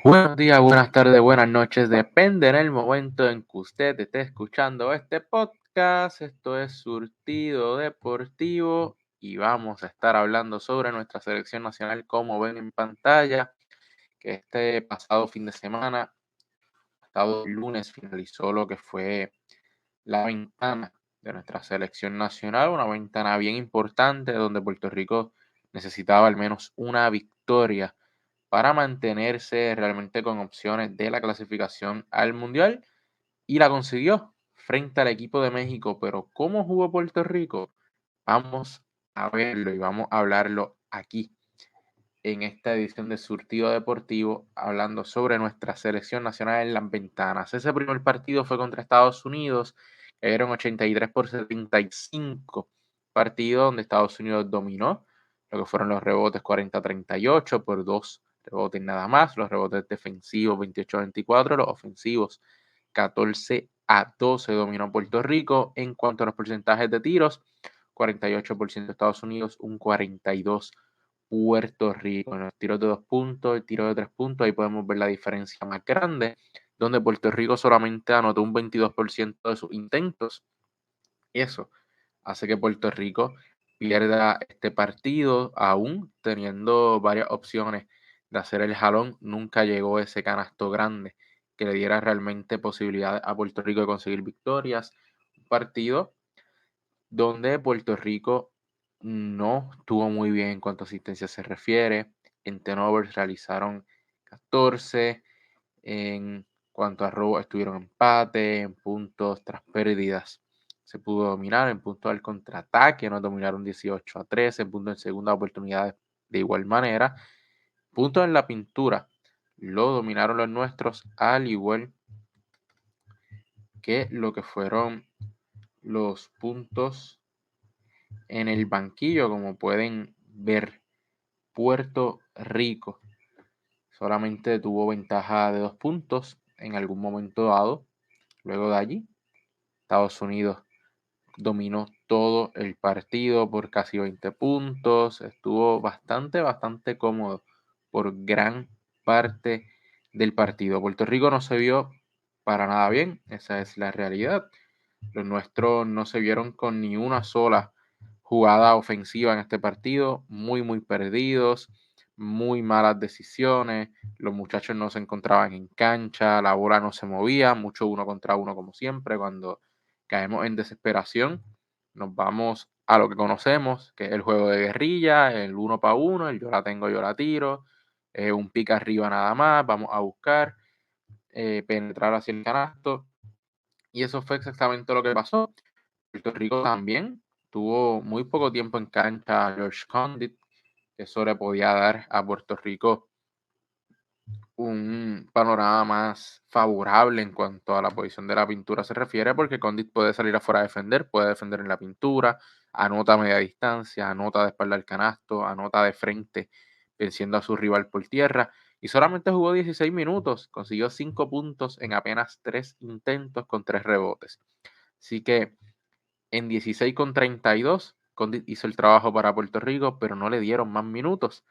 Buenos días, buenas tardes, buenas noches, depende en el momento en que usted esté escuchando este podcast. Esto es Surtido Deportivo y vamos a estar hablando sobre nuestra selección nacional, como ven en pantalla, que este pasado fin de semana, pasado lunes, finalizó lo que fue la ventana de nuestra selección nacional, una ventana bien importante donde Puerto Rico necesitaba al menos una victoria para mantenerse realmente con opciones de la clasificación al Mundial y la consiguió frente al equipo de México. Pero ¿cómo jugó Puerto Rico? Vamos a verlo y vamos a hablarlo aquí en esta edición de Surtido Deportivo, hablando sobre nuestra selección nacional en las ventanas. Ese primer partido fue contra Estados Unidos, eran 83-75, partido donde Estados Unidos dominó, lo que fueron los rebotes 40-38 por dos rebotes nada más, los rebotes defensivos 28-24, los ofensivos 14-12 dominó Puerto Rico. En cuanto a los porcentajes de tiros, 48% Estados Unidos, un 42% Puerto Rico. En los tiros de 2 puntos, el tiro de 3 puntos, ahí podemos ver la diferencia más grande, donde Puerto Rico solamente anotó un 22% de sus intentos. Eso hace que Puerto Rico pierda este partido, aún teniendo varias opciones de hacer el jalón. Nunca llegó ese canasto grande que le diera realmente posibilidad a Puerto Rico de conseguir victorias. Un partido donde Puerto Rico no estuvo muy bien en cuanto a asistencia se refiere. En turnovers realizaron 14, en cuanto a robo estuvieron empate, en puntos tras pérdidas se pudo dominar, en puntos al contraataque nos dominaron 18-13, en puntos en segunda oportunidad de igual manera, puntos en la pintura lo dominaron los nuestros, al igual que lo que fueron los puntos en el banquillo, como pueden ver. Puerto Rico solamente tuvo ventaja de 2 puntos en algún momento dado. Luego de allí, Estados Unidos dominó todo el partido por casi 20 puntos. Estuvo bastante cómodo por gran parte del partido. Puerto Rico no se vio para nada bien, esa es la realidad. Los nuestros no se vieron con ni una sola jugada ofensiva en este partido, muy perdidos, muy malas decisiones, los muchachos no se encontraban en cancha, la bola no se movía, mucho uno contra uno como siempre. Cuando caemos en desesperación, nos vamos a lo que conocemos, que es el juego de guerrilla, el uno para uno, el yo la tengo, yo la tiro, un pick arriba nada más, vamos a buscar, penetrar hacia el canasto, y eso fue exactamente lo que pasó. Puerto Rico también tuvo muy poco tiempo en cancha George Condit, que eso le podía dar a Puerto Rico un panorama más favorable en cuanto a la posición de la pintura se refiere, porque Condit puede salir afuera a defender, puede defender en la pintura, anota a media distancia, anota de espalda al canasto, anota de frente, venciendo a su rival por tierra, y solamente jugó 16 minutos, consiguió 5 puntos en apenas 3 intentos con 3 rebotes. Así que en 16-32, Condit hizo el trabajo para Puerto Rico, pero no le dieron más minutos.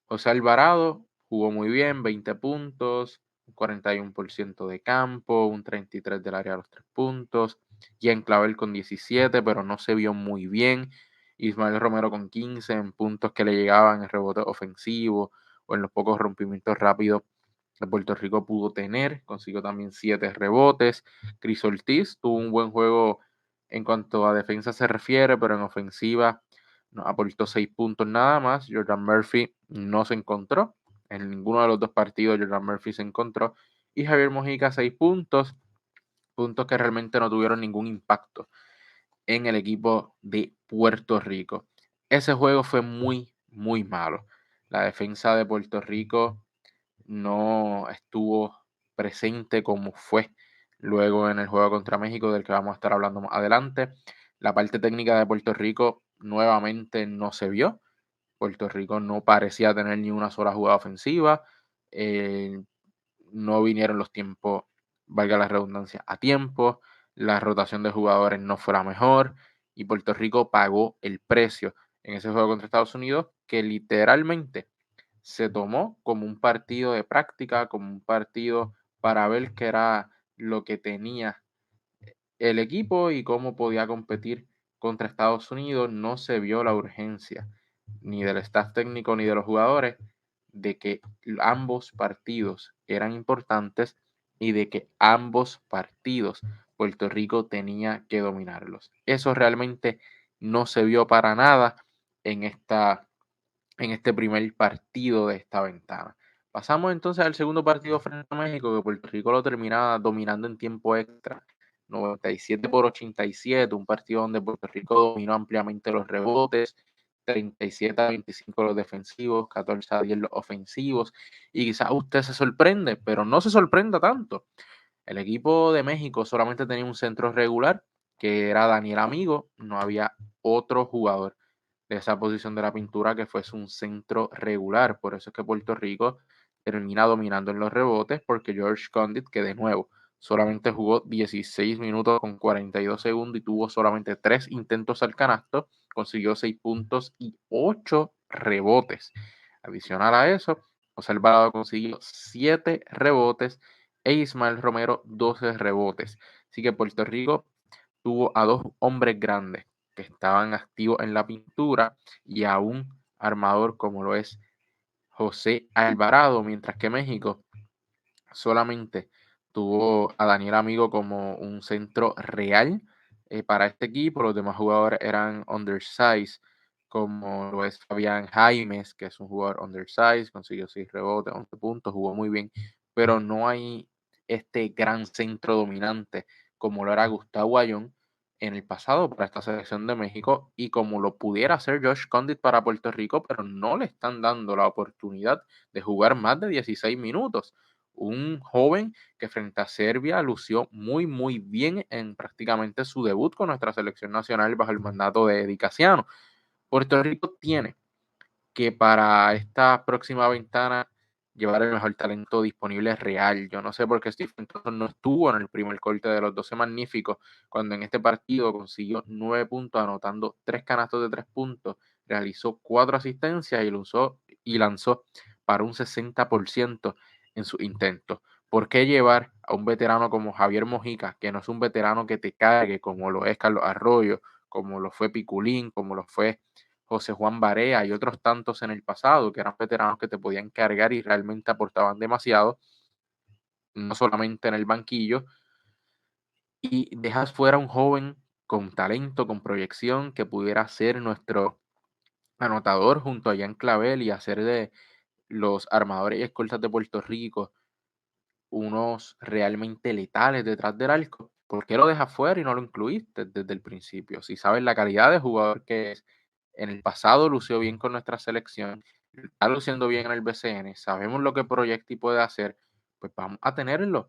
José Alvarado jugó muy bien, 20 puntos, un 41% de campo, un 33% del área a los 3 puntos. Jean Clavel con 17, pero no se vio muy bien. Ismael Romero con 15 en puntos que le llegaban en rebote ofensivo o en los pocos rompimientos rápidos que Puerto Rico pudo tener. Consiguió también 7 rebotes. Chris Ortiz tuvo un buen juego en cuanto a defensa se refiere, pero en ofensiva nos aportó 6 puntos nada más. Jordan Murphy no se encontró. En ninguno de los dos partidos Jordan Murphy se encontró. Y Javier Mojica 6 puntos. Puntos que realmente no tuvieron ningún impacto en el equipo de Puerto Rico. Ese juego fue muy malo. La defensa de Puerto Rico no estuvo presente como fue luego en el juego contra México, del que vamos a estar hablando más adelante. La parte técnica de Puerto Rico nuevamente no se vio. Puerto Rico no parecía tener ni una sola jugada ofensiva. No vinieron los tiempos, valga la redundancia, a tiempo. La rotación de jugadores no fue la mejor. Y Puerto Rico pagó el precio en ese juego contra Estados Unidos, que literalmente se tomó como un partido de práctica, como un partido para ver qué era lo que tenía el equipo y cómo podía competir contra Estados Unidos. No se vio la urgencia ni del staff técnico ni de los jugadores de que ambos partidos eran importantes y de que ambos partidos Puerto Rico tenía que dominarlos. Eso realmente no se vio para nada en en este primer partido de esta ventana. Pasamos entonces al segundo partido frente a México, que Puerto Rico lo termina dominando en tiempo extra, 97-87, un partido donde Puerto Rico dominó ampliamente los rebotes, 37-25 los defensivos, 14-10 los ofensivos, y quizás usted se sorprende, pero no se sorprenda tanto. El equipo de México solamente tenía un centro regular, que era Daniel Amigo, no había otro jugador de esa posición de la pintura que fuese un centro regular. Por eso es que Puerto Rico termina dominando en los rebotes, porque George Condit, que de nuevo solamente jugó 16 minutos con 42 segundos y tuvo solamente 3 intentos al canasto, consiguió 6 puntos y 8 rebotes. Adicional a eso, José Alvarado consiguió 7 rebotes e Ismael Romero 12 rebotes. Así que Puerto Rico tuvo a dos hombres grandes que estaban activos en la pintura y a un armador como lo es José Alvarado, mientras que México solamente tuvo a Daniel Amigo como un centro real para este equipo. Los demás jugadores eran undersized, como lo es Fabián Jaimes, que es un jugador undersized, consiguió 6 rebotes, 11 puntos, jugó muy bien, pero no hay este gran centro dominante como lo era Gustavo Ayón en el pasado para esta selección de México y como lo pudiera hacer Josh Condit para Puerto Rico, pero no le están dando la oportunidad de jugar más de 16 minutos. Un joven que frente a Serbia lució muy bien en prácticamente su debut con nuestra selección nacional bajo el mandato de Eddie Casiano. Puerto Rico tiene que para esta próxima ventana llevar el mejor talento disponible real. Yo no sé por qué Stephen Thompson no estuvo en el primer corte de los 12 magníficos, cuando en este partido consiguió 9 puntos, anotando 3 canastos de 3 puntos, realizó 4 asistencias y lanzó para un 60% en sus intentos. ¿Por qué llevar a un veterano como Javier Mojica, que no es un veterano que te cargue como lo es Carlos Arroyo, como lo fue Piculín, como lo fue José Juan Barea y otros tantos en el pasado que eran veteranos que te podían cargar y realmente aportaban demasiado, no solamente en el banquillo, y dejas fuera un joven con talento, con proyección, que pudiera ser nuestro anotador junto a Jan Clavel y hacer de los armadores y escoltas de Puerto Rico unos realmente letales detrás del arco? ¿Por qué lo dejas fuera y no lo incluiste desde el principio? Si sabes la calidad de jugador que es, en el pasado lució bien con nuestra selección, está luciendo bien en el BCN, sabemos lo que proyecta y puede hacer, pues vamos a tenerlo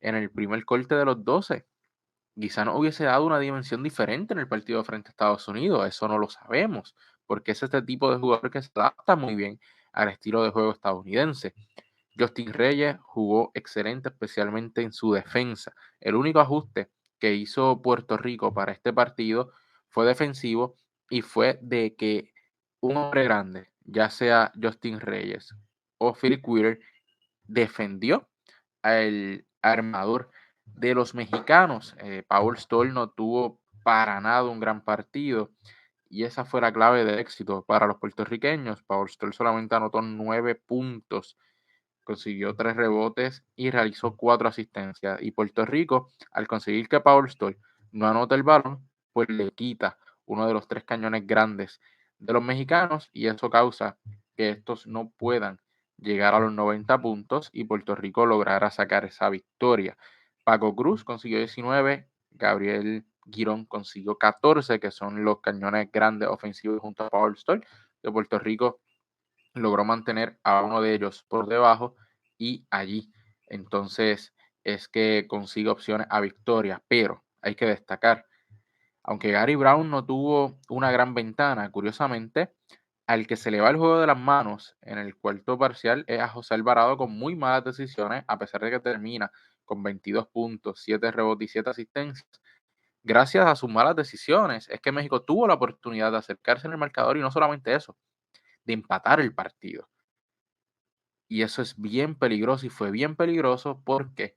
en el primer corte de los 12. Quizá nos hubiese dado una dimensión diferente en el partido frente a Estados Unidos, eso no lo sabemos, porque es este tipo de jugador que se adapta muy bien al estilo de juego estadounidense. Justin Reyes jugó excelente, especialmente en su defensa. El único ajuste que hizo Puerto Rico para este partido fue defensivo y fue de que un hombre grande, ya sea Justin Reyes o Philip Wheeler, defendió al armador de los mexicanos. Paul Stoll no tuvo para nada un gran partido y esa fue la clave de éxito para los puertorriqueños. Paul Stoll solamente anotó 9 puntos, consiguió 3 rebotes y realizó 4 asistencias. Y Puerto Rico, al conseguir que Paul Stoll no anota el balón, pues le quita uno de los 3 cañones grandes de los mexicanos y eso causa que estos no puedan llegar a los 90 puntos y Puerto Rico logrará sacar esa victoria. Paco Cruz consiguió 19, Gabriel Girón consiguió 14, que son los cañones grandes ofensivos junto a Paul Stoll de Puerto Rico logró mantener a uno de ellos por debajo y allí entonces es que consigue opciones a victoria, pero hay que destacar, aunque Gary Brown no tuvo una gran ventana, curiosamente, al que se le va el juego de las manos en el cuarto parcial es a José Alvarado con muy malas decisiones, a pesar de que termina con 22 puntos, 7 rebotes y 7 asistencias. Gracias a sus malas decisiones, es que México tuvo la oportunidad de acercarse en el marcador y no solamente eso, de empatar el partido. Y eso es bien peligroso y fue bien peligroso porque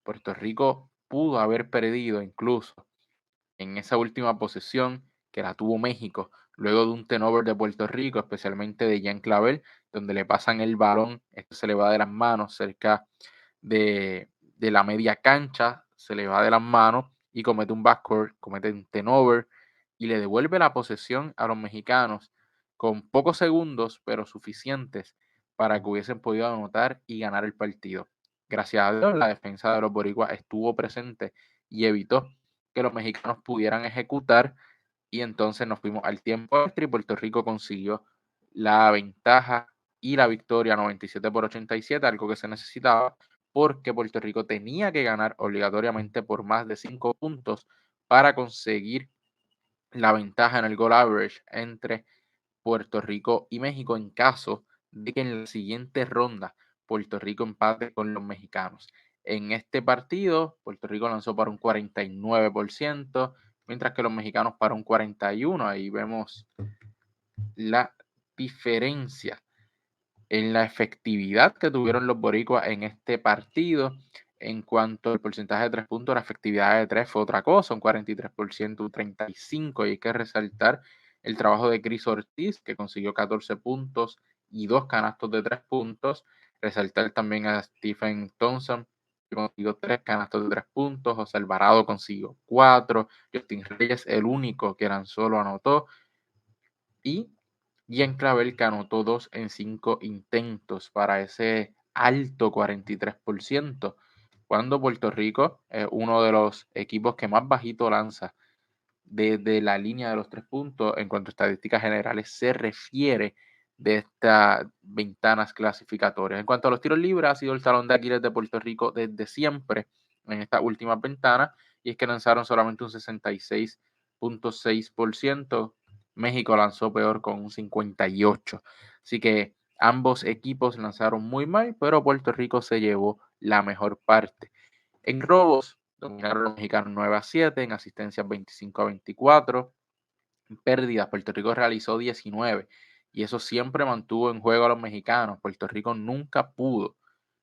Puerto Rico pudo haber perdido incluso en esa última posesión que la tuvo México, luego de un turnover de Puerto Rico, especialmente de Jean Clavel, donde le pasan el balón, esto se le va de las manos cerca de la media cancha, se le va de las manos y comete un backcourt, comete un turnover y le devuelve la posesión a los mexicanos con pocos segundos, pero suficientes para que hubiesen podido anotar y ganar el partido. Gracias a Dios, la defensa de los boricuas estuvo presente y evitó que los mexicanos pudieran ejecutar y entonces nos fuimos al tiempo extra y Puerto Rico consiguió la ventaja y la victoria 97-87, algo que se necesitaba porque Puerto Rico tenía que ganar obligatoriamente por más de 5 puntos para conseguir la ventaja en el goal average entre Puerto Rico y México en caso de que en la siguiente ronda Puerto Rico empate con los mexicanos. En este partido, Puerto Rico lanzó para un 49%, mientras que los mexicanos para un 41%. Ahí vemos la diferencia en la efectividad que tuvieron los boricuas en este partido. En cuanto al porcentaje de 3 puntos, la efectividad de 3 fue otra cosa, un 43%, un 35%, y hay que resaltar el trabajo de Chris Ortiz, que consiguió 14 puntos y 2 canastos de 3 puntos. Resaltar también a Stephen Thompson, que consiguió 3 canastos de 3 puntos. José Alvarado consiguió 4. Justin Reyes, el único que lanzó, lo anotó. Y en Clavel, que anotó 2 en 5 intentos para ese alto 43%, cuando Puerto Rico es uno de los equipos que más bajito lanza desde la línea de los 3 puntos en cuanto a estadísticas generales se refiere de estas ventanas clasificatorias. En cuanto a los tiros libres, ha sido el talón de Aquiles de Puerto Rico desde siempre en estas últimas ventanas, y es que lanzaron solamente un 66.6%. México lanzó peor con un 58%. Así que ambos equipos lanzaron muy mal, pero Puerto Rico se llevó la mejor parte. En robos, dominaron los mexicanos 9-7, en asistencias 25-24, en pérdidas, Puerto Rico realizó 19, y eso siempre mantuvo en juego a los mexicanos. Puerto Rico nunca pudo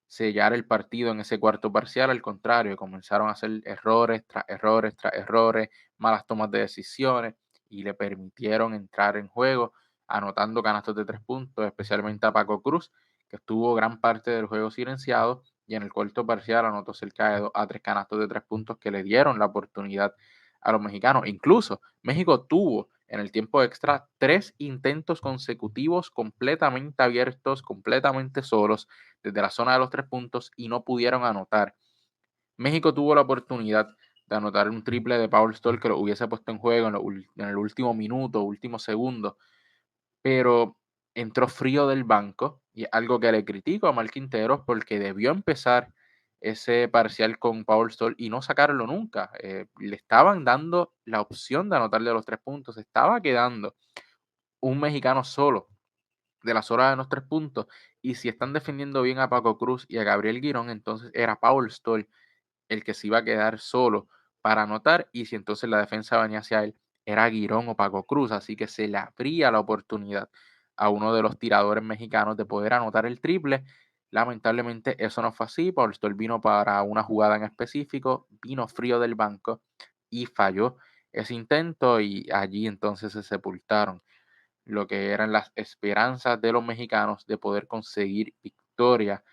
sellar el partido en ese cuarto parcial, al contrario, comenzaron a hacer errores tras errores tras errores, malas tomas de decisiones, y le permitieron entrar en juego, anotando canastos de 3 puntos, especialmente a Paco Cruz, que estuvo gran parte del juego silenciado, y en el cuarto parcial anotó cerca de 2 a 3 canastos de 3 puntos que le dieron la oportunidad a los mexicanos. Incluso México tuvo en el tiempo extra 3 intentos consecutivos completamente abiertos, completamente solos, desde la zona de los 3 puntos, y no pudieron anotar. México tuvo la oportunidad de anotar un triple de Paul Stoll que lo hubiese puesto en juego en el último minuto, último segundo, pero entró frío del banco, y algo que le critico a Mark Quinteros porque debió empezar ese parcial con Paul Stoll y no sacarlo nunca. Le estaban dando la opción de anotarle los 3 puntos, estaba quedando un mexicano solo de las horas de los 3 puntos, y si están defendiendo bien a Paco Cruz y a Gabriel Girón, entonces era Paul Stoll el que se iba a quedar solo para anotar, y si entonces la defensa venía hacia él, era Girón o Paco Cruz, así que se le abría la oportunidad a uno de los tiradores mexicanos de poder anotar el triple. Lamentablemente eso no fue así. Paul Stoll vino para una jugada en específico, vino frío del banco y falló ese intento, y allí entonces se sepultaron lo que eran las esperanzas de los mexicanos de poder conseguir victoria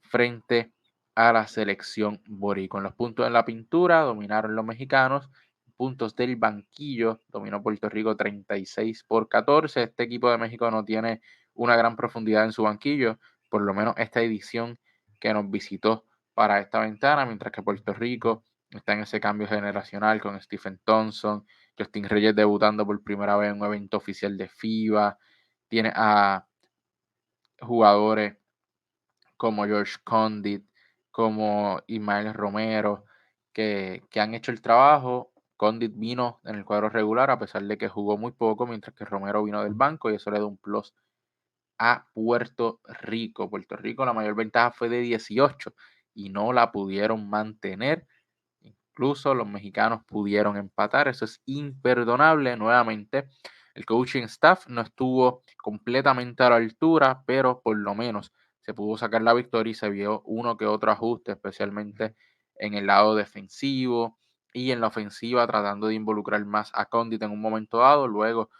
frente a la selección boricua. En los puntos en la pintura dominaron los mexicanos, puntos del banquillo dominó Puerto Rico 36-14. Este equipo de México no tiene una gran profundidad en su banquillo, por lo menos esta edición que nos visitó para esta ventana, mientras que Puerto Rico está en ese cambio generacional con Stephen Thompson, Justin Reyes debutando por primera vez en un evento oficial de FIBA. Tiene a jugadores como George Condit, como Ismael Romero, que han hecho el trabajo. Condit vino en el cuadro regular a pesar de que jugó muy poco, mientras que Romero vino del banco, y eso le da un plus a Puerto Rico. Puerto Rico, la mayor ventaja fue de 18 y no la pudieron mantener. Incluso los mexicanos pudieron empatar. Eso es imperdonable. Nuevamente, el coaching staff no estuvo completamente a la altura, pero por lo menos se pudo sacar la victoria y se vio uno que otro ajuste, especialmente en el lado defensivo y en la ofensiva, tratando de involucrar más a Condit en un momento dado. Luego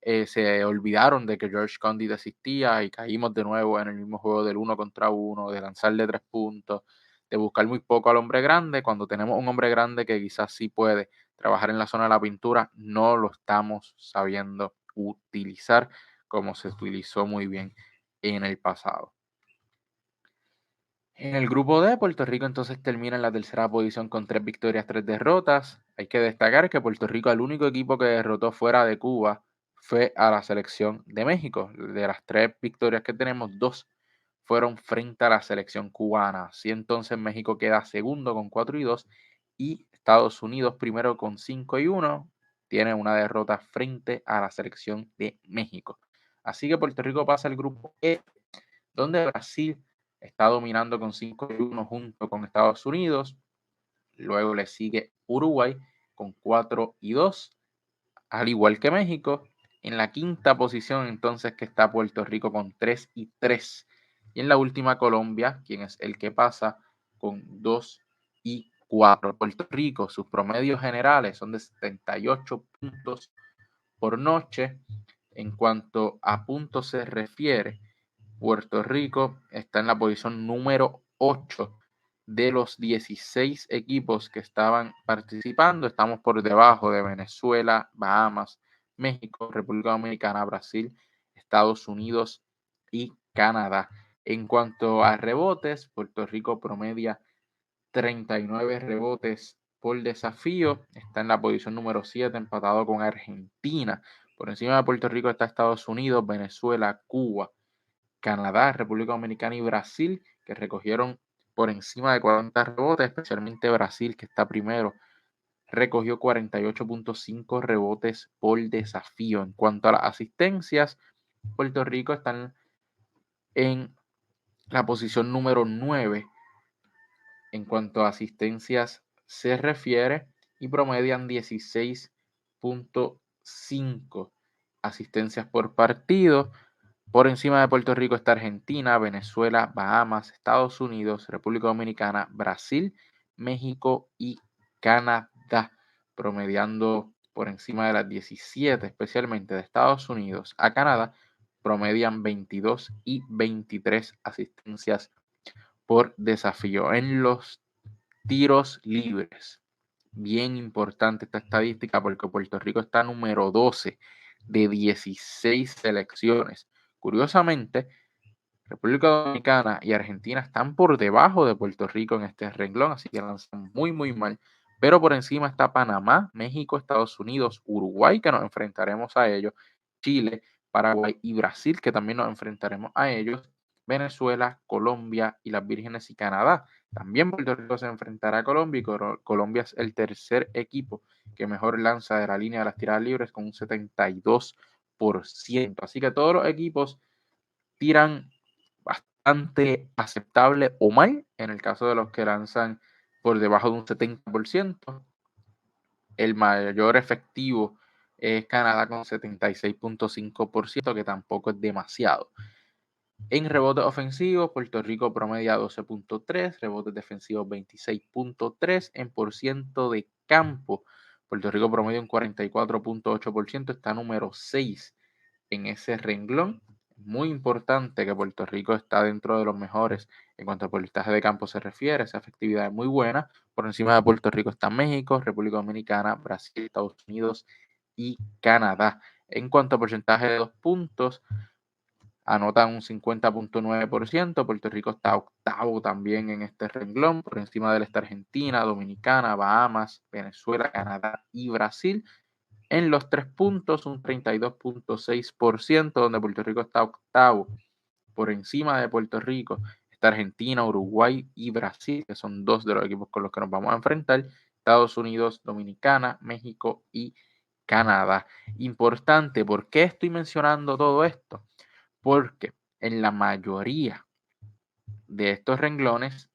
se olvidaron de que George Condit existía y caímos de nuevo en el mismo juego del 1 contra 1, de lanzarle 3 puntos, de buscar muy poco al hombre grande. Cuando tenemos un hombre grande que quizás sí puede trabajar en la zona de la pintura, no lo estamos sabiendo utilizar como se utilizó muy bien en el pasado. En el grupo D, Puerto Rico entonces termina en la tercera posición con 3 victorias, 3 derrotas. Hay que destacar que Puerto Rico, el único equipo que derrotó fuera de Cuba, fue a la selección de México. De las 3 victorias que tenemos, 2 fueron frente a la selección cubana. Así entonces México queda segundo con 4-2 y Estados Unidos primero con 5-1. Tiene una derrota frente a la selección de México. Así que Puerto Rico pasa al grupo E, donde Brasil está dominando con 5-1 junto con Estados Unidos. Luego le sigue Uruguay con 4-2, al igual que México. En la quinta posición entonces que está Puerto Rico con 3-3. Y en la última Colombia, quien es el que pasa con 2-4. Puerto Rico, sus promedios generales son de 78 puntos por noche. En cuanto a puntos se refiere, Puerto Rico está en la posición número 8 de los 16 equipos que estaban participando. Estamos por debajo de Venezuela, Bahamas, México, República Dominicana, Brasil, Estados Unidos y Canadá. En cuanto a rebotes, Puerto Rico promedia 39 rebotes por desafío. Está en la posición número 7, empatado con Argentina. Por encima de Puerto Rico está Estados Unidos, Venezuela, Cuba, Canadá, República Dominicana y Brasil, que recogieron por encima de 40 rebotes, especialmente Brasil, que está primero, recogió 48.5 rebotes por desafío. En cuanto a las asistencias, Puerto Rico está en la posición número 9 en cuanto a asistencias se refiere y promedian 16.5 asistencias por partido. Por encima de Puerto Rico está Argentina, Venezuela, Bahamas, Estados Unidos, República Dominicana, Brasil, México y Canadá, promediando por encima de las 17, especialmente de Estados Unidos a Canadá, promedian 22 y 23 asistencias por desafío. En los tiros libres, bien importante esta estadística porque Puerto Rico está número 12 de 16 selecciones. Curiosamente, República Dominicana y Argentina están por debajo de Puerto Rico en este renglón, así que lanzan muy, muy mal. Pero por encima está Panamá, México, Estados Unidos, Uruguay, que nos enfrentaremos a ellos, Chile, Paraguay y Brasil, que también nos enfrentaremos a ellos, Venezuela, Colombia y las Vírgenes y Canadá. También Puerto Rico se enfrentará a Colombia y Colombia es el tercer equipo que mejor lanza de la línea de las tiradas libres con un 72%. Así que todos los equipos tiran bastante aceptable o mal, en el caso de los que lanzan por debajo de un 70%. El mayor efectivo es Canadá con 76.5%, que tampoco es demasiado. En rebotes ofensivos, Puerto Rico promedia 12.3, rebotes defensivos 26.3, en por ciento de campo, Puerto Rico promedia un 44.8%, está número 6 en ese renglón. Muy importante que Puerto Rico está dentro de los mejores en cuanto a porcentaje de campo se refiere. Esa efectividad es muy buena. Por encima de Puerto Rico están México, República Dominicana, Brasil, Estados Unidos y Canadá. En cuanto a porcentaje de 2 puntos, anotan un 50.9%. Puerto Rico está octavo también en este renglón. Por encima de él está Argentina, Dominicana, Bahamas, Venezuela, Canadá y Brasil. En los 3 puntos, un 32.6%, donde Puerto Rico está octavo. Por encima de Puerto Rico está Argentina, Uruguay y Brasil, que son dos de los equipos con los que nos vamos a enfrentar. Estados Unidos, Dominicana, México y Canadá. Importante, ¿por qué estoy mencionando todo esto? Porque en la mayoría de estos renglones,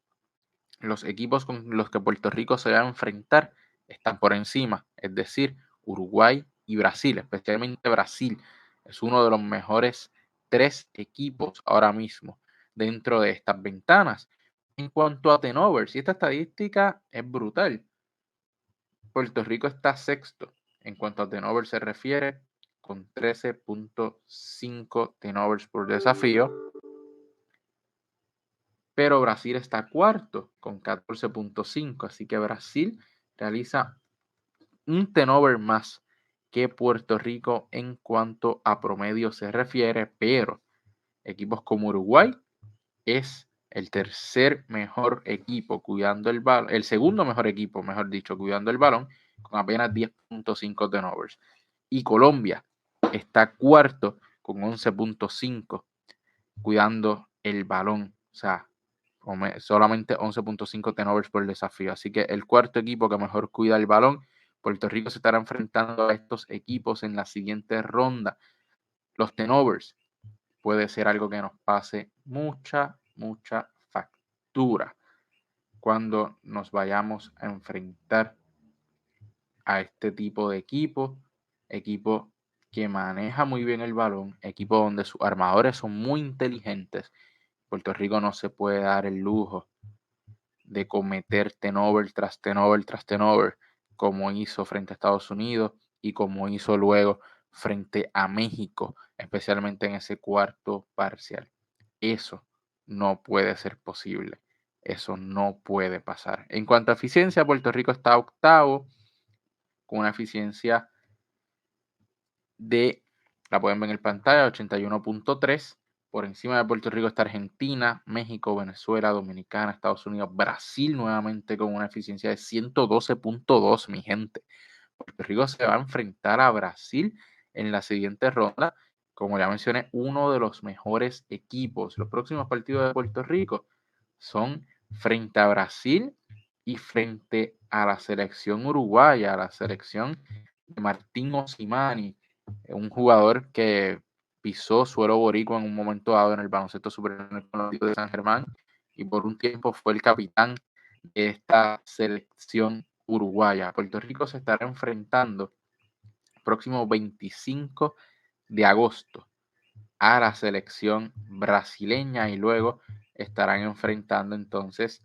los equipos con los que Puerto Rico se va a enfrentar están por encima, es decir, Uruguay y Brasil, especialmente Brasil, es uno de los mejores 3 equipos ahora mismo dentro de estas ventanas. En cuanto a turnovers, y esta estadística es brutal, Puerto Rico está sexto en cuanto a turnovers se refiere, con 13.5 turnovers por desafío, pero Brasil está cuarto con 14.5, así que Brasil realiza un turnover más que Puerto Rico en cuanto a promedio se refiere, pero equipos como Uruguay es el tercer mejor equipo cuidando el balón, el segundo mejor equipo, mejor dicho, cuidando el balón, con apenas 10.5 turnovers. Y Colombia está cuarto con 11.5 cuidando el balón. O sea, solamente 11.5 turnovers por desafío. Así que el cuarto equipo que mejor cuida el balón, Puerto Rico se estará enfrentando a estos equipos en la siguiente ronda. Los turnovers puede ser algo que nos pase mucha factura cuando nos vayamos a enfrentar a este tipo de equipo que maneja muy bien el balón, equipo donde sus armadores son muy inteligentes. Puerto Rico no se puede dar el lujo de cometer turnover tras turnover tras turnover, como hizo frente a Estados Unidos y como hizo luego frente a México, especialmente en ese cuarto parcial. Eso no puede ser posible. Eso no puede pasar. En cuanto a eficiencia, Puerto Rico está octavo con una eficiencia la pueden ver en pantalla, 81.3. Por encima de Puerto Rico está Argentina, México, Venezuela, Dominicana, Estados Unidos, Brasil nuevamente con una eficiencia de 112.2, mi gente. Puerto Rico se va a enfrentar a Brasil en la siguiente ronda. Como ya mencioné, uno de los mejores equipos. Los próximos partidos de Puerto Rico son frente a Brasil y frente a la selección uruguaya, a la selección de Martín Osimani, un jugador que pisó suelo boricua en un momento dado en el baloncesto superior con los de San Germán y por un tiempo fue el capitán de esta selección uruguaya. Puerto Rico se estará enfrentando el próximo 25 de agosto a la selección brasileña y luego estarán enfrentando entonces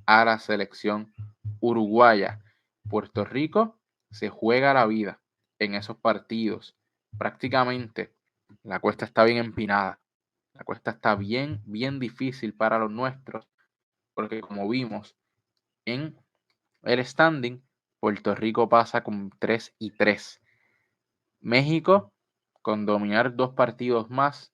a la selección uruguaya. Puerto Rico se juega la vida en esos partidos. Prácticamente la cuesta está bien empinada. La cuesta está bien difícil para los nuestros porque como vimos en el standing, Puerto Rico pasa con 3-3. México, con dominar 2 partidos más,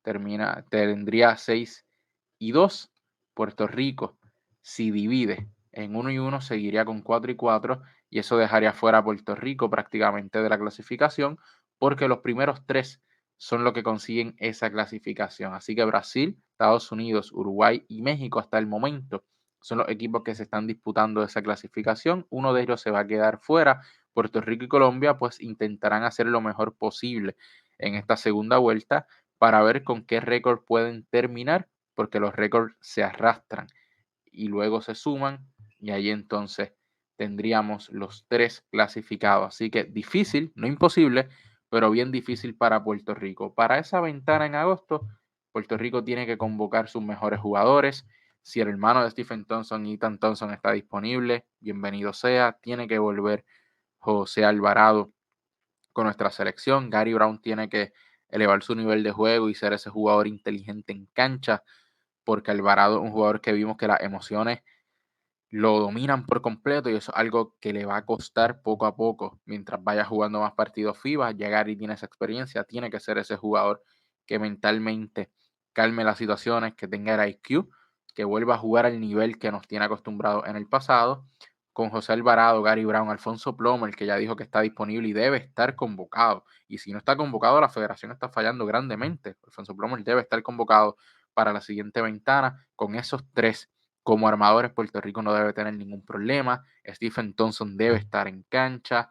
tendría 6-2. Puerto Rico, si divide en 1-1, seguiría con 4-4 y eso dejaría fuera a Puerto Rico prácticamente de la clasificación porque los primeros 3 son los que consiguen esa clasificación. Así que Brasil, Estados Unidos, Uruguay y México hasta el momento son los equipos que se están disputando esa clasificación. Uno de ellos se va a quedar fuera. Puerto Rico y Colombia pues intentarán hacer lo mejor posible en esta segunda vuelta para ver con qué récord pueden terminar, porque los récords se arrastran y luego se suman y ahí entonces tendríamos los 3 clasificados. Así que difícil, no imposible, pero bien difícil para Puerto Rico. Para esa ventana en agosto, Puerto Rico tiene que convocar sus mejores jugadores. Si el hermano de Stephen Thompson, Ethan Thompson, está disponible, bienvenido sea. Tiene que volver José Alvarado con nuestra selección. Gary Brown tiene que elevar su nivel de juego y ser ese jugador inteligente en cancha, porque Alvarado es un jugador que vimos que las emociones lo dominan por completo y eso es algo que le va a costar poco a poco mientras vaya jugando más partidos FIBA. Ya Gary tiene esa experiencia, tiene que ser ese jugador que mentalmente calme las situaciones, que tenga el IQ, que vuelva a jugar al nivel que nos tiene acostumbrados en el pasado. Con José Alvarado, Gary Brown, Alfonso Plomo, el que ya dijo que está disponible y debe estar convocado. Y si no está convocado, la federación está fallando grandemente. Alfonso Plomo debe estar convocado para la siguiente ventana. Con esos 3 como armadores, Puerto Rico no debe tener ningún problema. Stephen Thompson debe estar en cancha.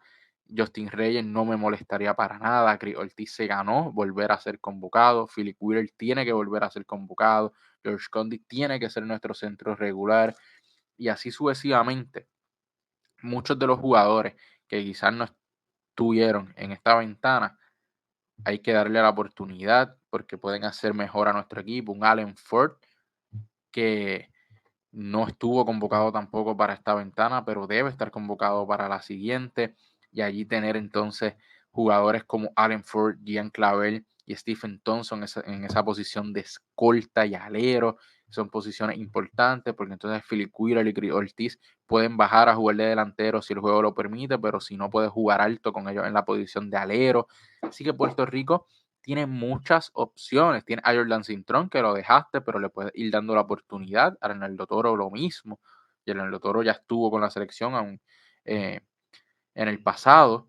Justin Reyes no me molestaría para nada. Chris Ortiz se ganó volver a ser convocado. Philip Wheeler tiene que volver a ser convocado. George Condit tiene que ser nuestro centro regular. Y así sucesivamente. Muchos de los jugadores que quizás no estuvieron en esta ventana, hay que darle la oportunidad porque pueden hacer mejor a nuestro equipo. Un Allen Ford que no estuvo convocado tampoco para esta ventana, pero debe estar convocado para la siguiente. Y allí tener entonces jugadores como Allen Ford, Gian Clavel y Stephen Thompson en esa posición de escolta y alero. Son posiciones importantes porque entonces Philip Wheeler y Chris Ortiz pueden bajar a jugar de delantero si el juego lo permite, pero si no puede jugar alto con ellos en la posición de alero. Así que Puerto Rico tiene muchas opciones. Tiene a Jordan Cintrón, que lo dejaste, pero le puedes ir dando la oportunidad. A Arnaldo Toro lo mismo. Y Arnaldo Toro ya estuvo con la selección aún, en el pasado,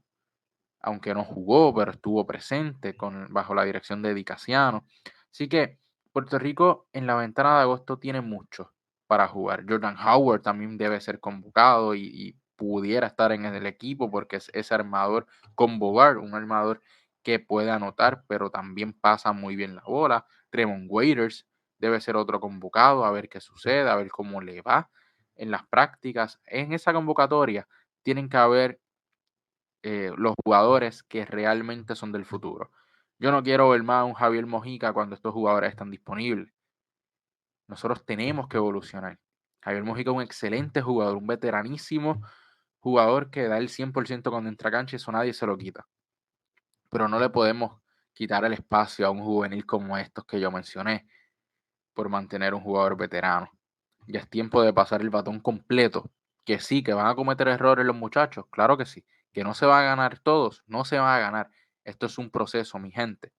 aunque no jugó, pero estuvo presente bajo la dirección de Di Casiano. Así que Puerto Rico en la ventana de agosto tiene mucho para jugar. Jordan Howard también debe ser convocado y pudiera estar en el equipo porque es ese armador con Bogart, un armador que puede anotar, pero también pasa muy bien la bola. Tremont Waiters debe ser otro convocado, a ver qué sucede, a ver cómo le va en las prácticas. En esa convocatoria tienen que haber los jugadores que realmente son del futuro. Yo no quiero ver más a un Javier Mojica cuando estos jugadores están disponibles. Nosotros tenemos que evolucionar. Javier Mojica es un excelente jugador, un veteranísimo jugador que da el 100% cuando entra a cancha y eso nadie se lo quita. Pero no le podemos quitar el espacio a un juvenil como estos que yo mencioné por mantener un jugador veterano. Ya es tiempo de pasar el batón completo. Que sí, que van a cometer errores los muchachos, claro que sí. Que no se va a ganar todos, no se va a ganar. Esto es un proceso, mi gente.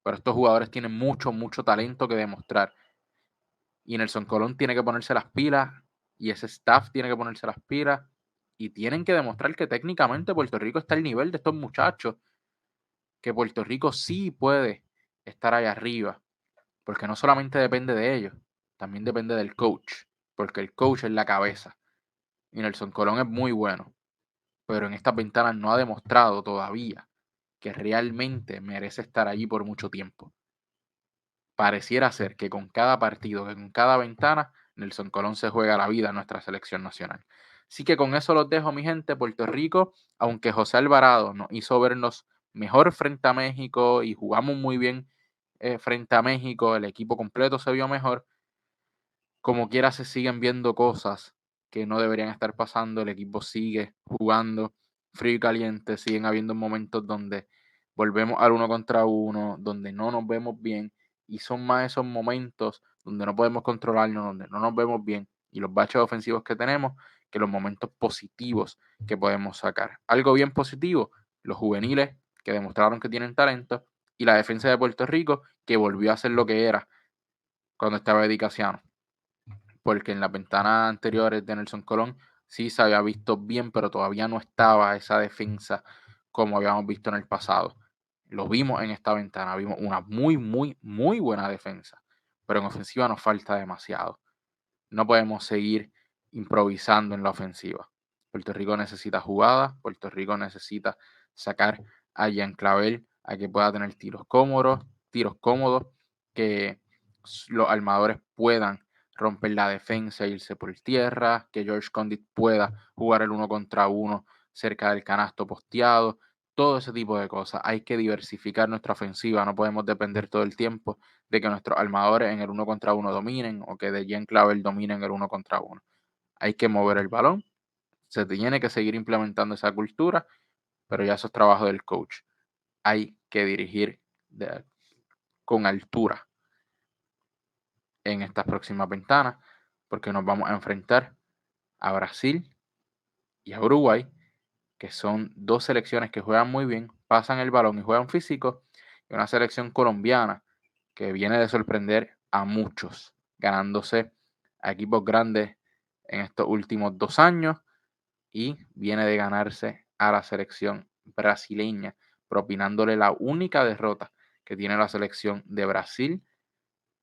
Pero estos jugadores tienen mucho, mucho talento que demostrar. Y Nelson Colón tiene que ponerse las pilas y ese staff tiene que ponerse las pilas y tienen que demostrar que técnicamente Puerto Rico está al nivel de estos muchachos, que Puerto Rico sí puede estar allá arriba, porque no solamente depende de ellos, también depende del coach, porque el coach es la cabeza. Y Nelson Colón es muy bueno, pero en estas ventanas no ha demostrado todavía que realmente merece estar allí por mucho tiempo. Pareciera ser que con cada partido, que con cada ventana, Nelson Colón se juega la vida en nuestra selección nacional. Así que con eso los dejo, mi gente. Puerto Rico, aunque José Alvarado nos hizo vernos mejor frente a México y jugamos muy bien frente a México, el equipo completo se vio mejor. Como quiera se siguen viendo cosas que no deberían estar pasando, el equipo sigue jugando frío y caliente, siguen habiendo momentos donde volvemos al uno contra uno, donde no nos vemos bien y son más esos momentos donde no podemos controlarnos, donde no nos vemos bien y los baches ofensivos que tenemos que los momentos positivos que podemos sacar. Algo bien positivo, los juveniles que demostraron que tienen talento y la defensa de Puerto Rico que volvió a ser lo que era cuando estaba Eddie Casiano, porque en las ventanas anteriores de Nelson Colón sí se había visto bien, pero todavía no estaba esa defensa como habíamos visto en el pasado. Lo vimos en esta ventana, vimos una muy, muy, muy buena defensa, pero en ofensiva nos falta demasiado. No podemos seguir improvisando en la ofensiva. Puerto Rico necesita jugadas, Puerto Rico necesita sacar a Jean Clavel a que pueda tener tiros cómodos, que los armadores puedan romper la defensa e irse por tierra, que George Condit pueda jugar el uno contra uno cerca del canasto posteado, todo ese tipo de cosas. Hay que diversificar nuestra ofensiva, no podemos depender todo el tiempo de que nuestros armadores en el uno contra uno dominen o que de Jean Clavel domine en el uno contra uno. Hay que mover el balón, se tiene que seguir implementando esa cultura, pero ya eso es trabajo del coach. Hay que dirigir con altura en estas próximas ventanas, porque nos vamos a enfrentar a Brasil y a Uruguay, que son dos selecciones que juegan muy bien, pasan el balón y juegan físico, y una selección colombiana que viene de sorprender a muchos, ganándose a equipos grandes en estos últimos 2 años y viene de ganarse a la selección brasileña, propinándole la única derrota que tiene la selección de Brasil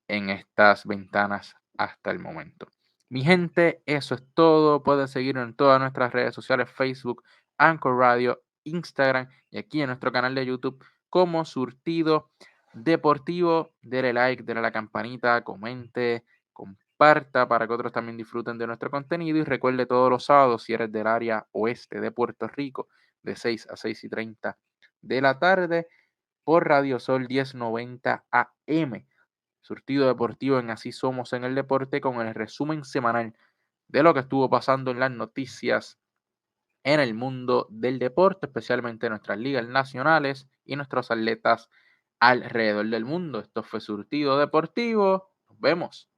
en estas ventanas hasta el momento. Mi gente, eso es todo. Pueden seguirnos en todas nuestras redes sociales, Facebook, Anchor Radio, Instagram y aquí en nuestro canal de YouTube como Surtido Deportivo. Dele like, dele a la campanita, comente, comparta para que otros también disfruten de nuestro contenido y recuerde todos los sábados si eres del área oeste de Puerto Rico de 6 a 6:30 de la tarde. por Radio Sol 1090 AM. Surtido deportivo en Así Somos en el Deporte con el resumen semanal de lo que estuvo pasando en las noticias en el mundo del deporte, especialmente nuestras ligas nacionales y nuestros atletas alrededor del mundo. Esto fue Surtido Deportivo. Nos vemos.